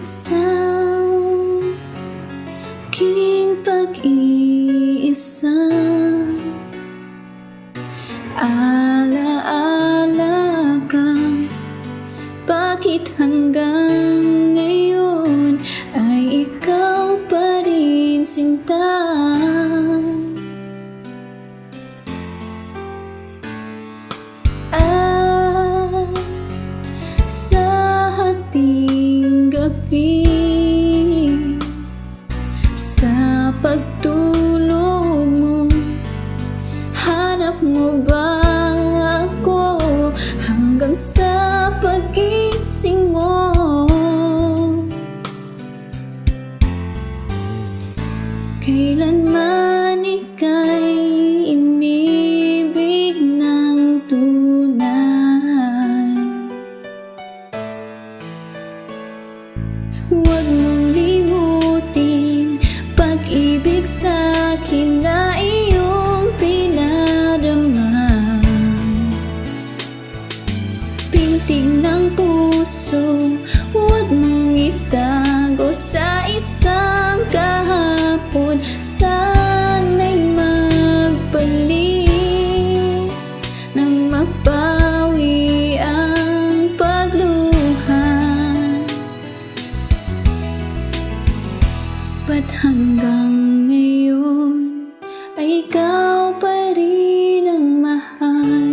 sa aking pag-iisa. Alaala ka, bakit hanggang ngayon ay ikaw pa rin sinta? Sa hating gabi, sa pagtulog mo, hanap mo ba ako hanggang sa pagising mo? Kailanman ika'y inibig ng tunay, huwag mong limutin pag-ibig sa'kin na iyong pinadarama. Pintig ng puso, huwag mong itago sa isang kahapon. Sana'y magbalik nang mapawi ang pagluha. Ba't hanggang ngayon ay ikaw pa rin ang mahal?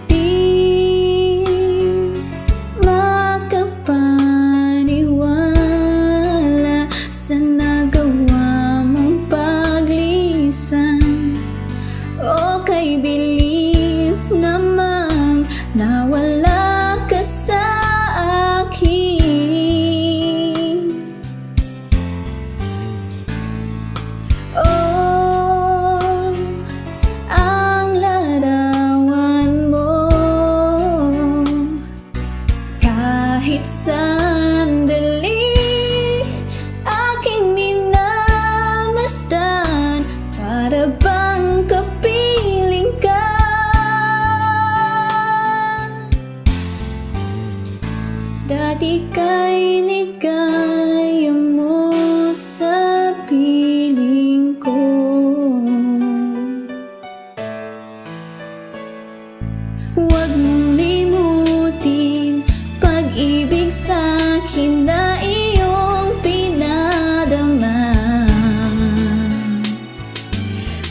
Di makapaniwala sa nagawa mong paglisan. O kay bilis namang nawala ka sa akin. Oh, ang larawan mo, kahit sandali aking minamasdan, para bang kapiling ka. Dati ka'y ligaya mo sa piling ko. Huwag mong limutin pag-ibig sa'kin na iyong pinadama.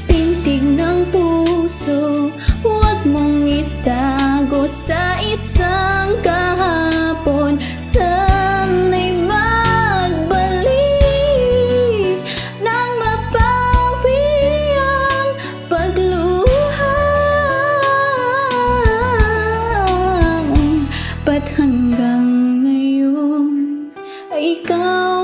Pintig ng puso, huwag mong itago sa isang kahapon. Sana'y magbalik nang mapawi ang pagluha. Ba't hanggang ngayon ay ikaw